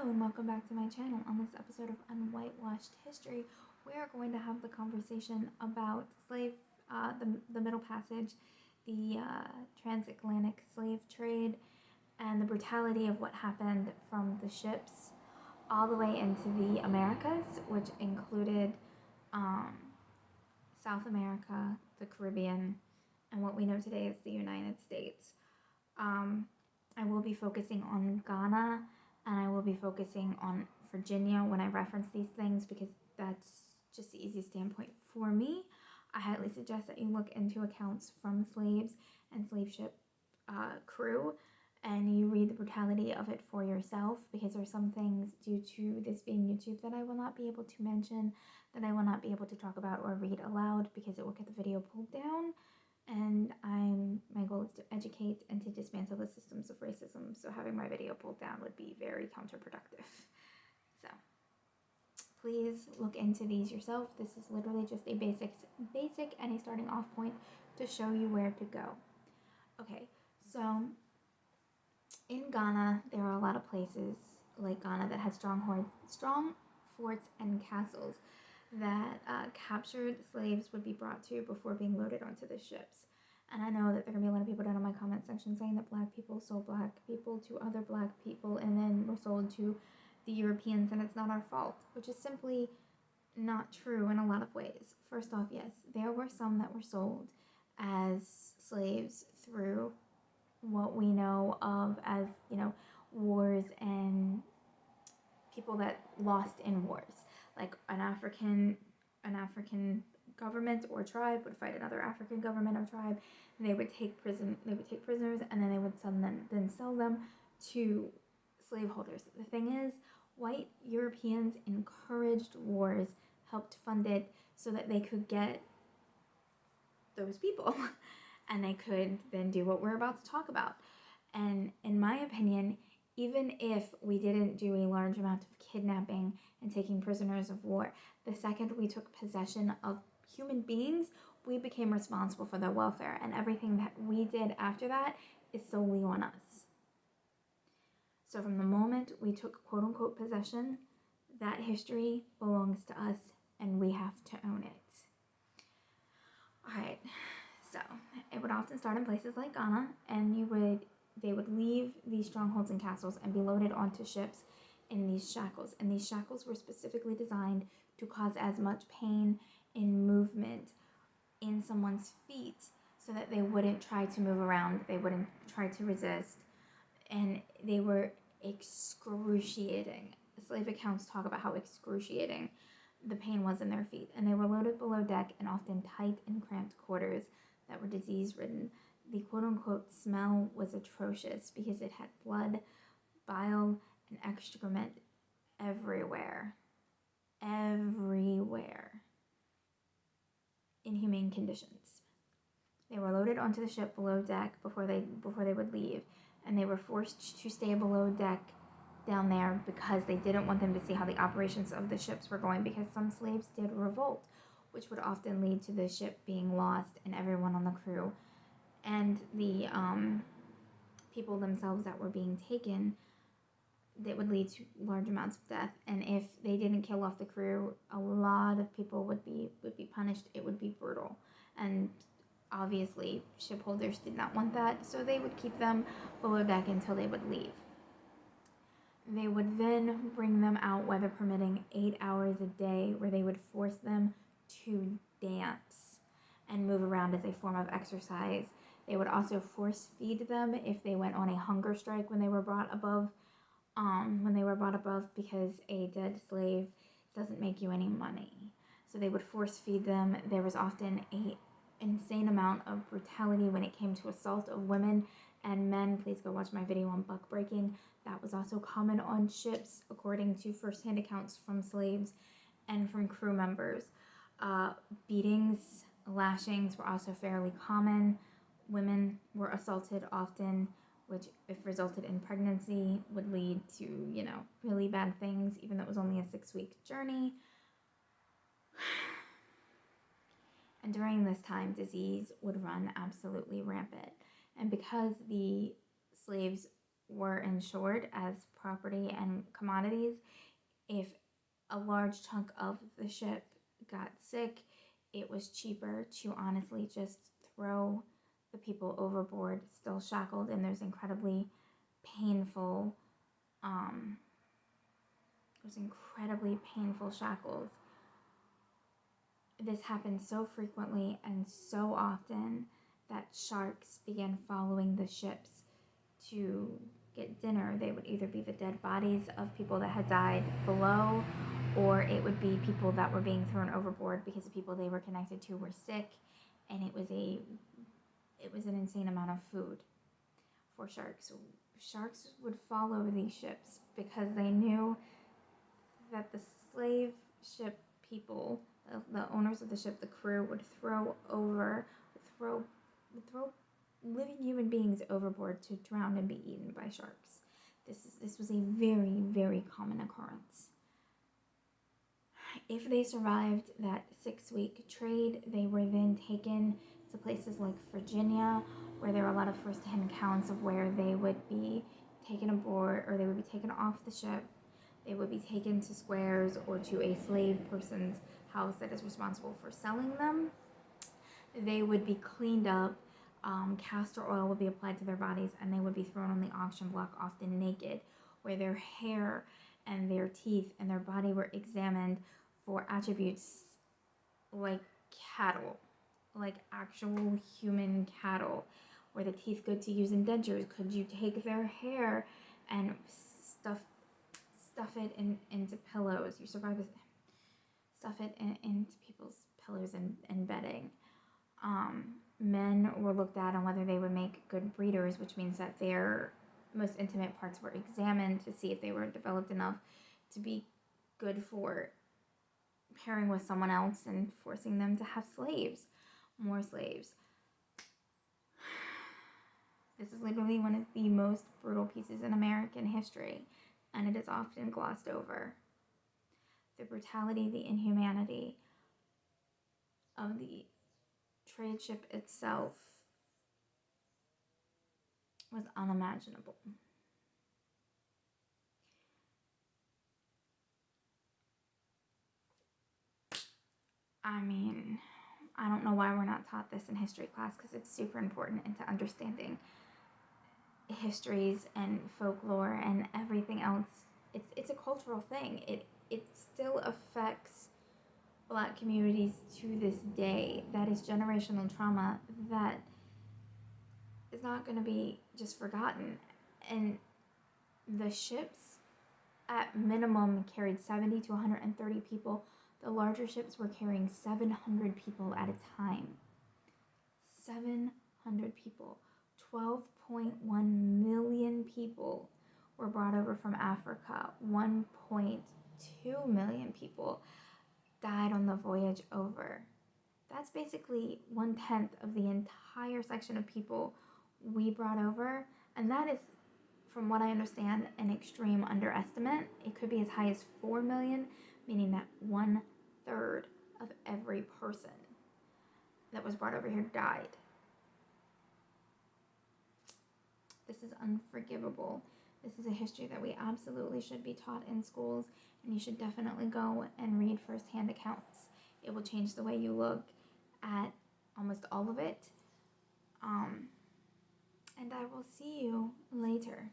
Hello and welcome back to my channel. On this episode of Unwhitewashed History, we are going to have the conversation about the Middle Passage, the transatlantic slave trade, and the brutality of what happened from the ships all the way into the Americas, which included South America, the Caribbean, and what we know today as the United States. I will be focusing on Ghana, and I will be focusing on Virginia when I reference these things because that's just the easiest standpoint for me. I highly suggest that you look into accounts from slaves and slave ship crew and you read the brutality of it for yourself, because there are some things due to this being YouTube that I will not be able to mention, that I will not be able to talk about or read aloud because it will get the video pulled down. And my goal is to educate and to dismantle the systems of racism, so having my video pulled down would be very counterproductive. So please look into these yourself. This is literally just a basic and a starting off point to show you where to go. Okay, so in Ghana, there are a lot of places like Ghana that had strong forts and castles that captured slaves would be brought to before being loaded onto the ships. And I know that there are going to be a lot of people down in my comment section saying that black people sold black people to other black people and then were sold to the Europeans and it's not our fault, which is simply not true in a lot of ways. First off, yes, there were some that were sold as slaves through what we know of as, wars and people that lost in wars. Like an African government or tribe would fight another African government or tribe, and they would take prisoners, and then they would sell them to slaveholders. The thing is, white Europeans encouraged wars, helped fund it so that they could get those people, and they could then do what we're about to talk about. And in my opinion, even if we didn't do a large amount of kidnapping and taking prisoners of war, the second we took possession of human beings, we became responsible for their welfare, and everything that we did after that is solely on us. So from the moment we took quote-unquote possession, that history belongs to us, and we have to own it. Alright, so it would often start in places like Ghana, and they would leave these strongholds and castles and be loaded onto ships in these shackles. And these shackles were specifically designed to cause as much pain in movement in someone's feet so that they wouldn't try to move around, they wouldn't try to resist, and they were excruciating. Slave accounts talk about how excruciating the pain was in their feet, and they were loaded below deck in often tight and cramped quarters that were disease-ridden. The quote-unquote smell was atrocious because it had blood, bile, and excrement everywhere. Inhumane conditions. They were loaded onto the ship below deck before they would leave, and they were forced to stay below deck down there because they didn't want them to see how the operations of the ships were going, because some slaves did revolt, which would often lead to the ship being lost and everyone on the crew and the people themselves that were being taken, that would lead to large amounts of death. And if they didn't kill off the crew, a lot of people would be punished. It would be brutal, and obviously shipholders did not want that, so they would keep them below deck until they would leave. They would then bring them out, weather permitting, 8 hours a day, where they would force them to dance and move around as a form of exercise. They would also force feed them if they went on a hunger strike when they were brought above, because a dead slave doesn't make you any money. So they would force feed them. There was often a insane amount of brutality when it came to assault of women and men. Please go watch my video on buck breaking. That was also common on ships, according to first-hand accounts from slaves and from crew members. Beatings, lashings were also fairly common. Women were assaulted often, which, if resulted in pregnancy, would lead to, really bad things, even though it was only a 6-week journey. And during this time, disease would run absolutely rampant. And because the slaves were insured as property and commodities. If a large chunk of the ship got sick, it was cheaper to honestly just throw the people overboard, still shackled in those incredibly painful, shackles. This happened so frequently and so often that sharks began following the ships to get dinner. They would either be the dead bodies of people that had died below, or it would be people that were being thrown overboard because the people they were connected to were sick, and it was an insane amount of food for sharks. Sharks would follow these ships because they knew that the slave ship people, the owners of the ship, the crew, would throw living human beings overboard to drown and be eaten by sharks. This was a very, very common occurrence. If they survived that 6-week trade, they were then taken to places like Virginia, where there are a lot of first-hand accounts of where they would be taken aboard, or they would be taken off the ship. They would be taken to squares or to a slave person's house that is responsible for selling them. They would be cleaned up. Castor oil would be applied to their bodies, and they would be thrown on the auction block, often naked, where their hair and their teeth and their body were examined for attributes like cattle, like actual human cattle. Were the teeth good to use in dentures? Could you take their hair and stuff it into pillows? You survive with stuff it into people's pillows and bedding. Men were looked at on whether they would make good breeders, which means that their most intimate parts were examined to see if they were developed enough to be good for pairing with someone else and forcing them to have more slaves. This is literally one of the most brutal pieces in American history, and it is often glossed over. The brutality, the inhumanity of the trade ship itself was unimaginable. I mean, I don't know why we're not taught this in history class, because it's super important into understanding histories and folklore and everything else. It's a cultural thing. It still affects Black communities to this day. That is generational trauma that is not going to be just forgotten. And the ships at minimum carried 70 to 130 people. The larger ships were carrying 700 people at a time. 700 people. 12.1 million people were brought over from Africa. 1.2 million people died on the voyage over. That's basically 1/10 of the entire section of people we brought over, and that is, from what I understand, an extreme underestimate. It could be as high as 4 million, meaning that 1/3 of every person that was brought over here died. This is unforgivable. This is a history that we absolutely should be taught in schools, and you should definitely go and read firsthand accounts. It will change the way you look at almost all of it. And I will see you later.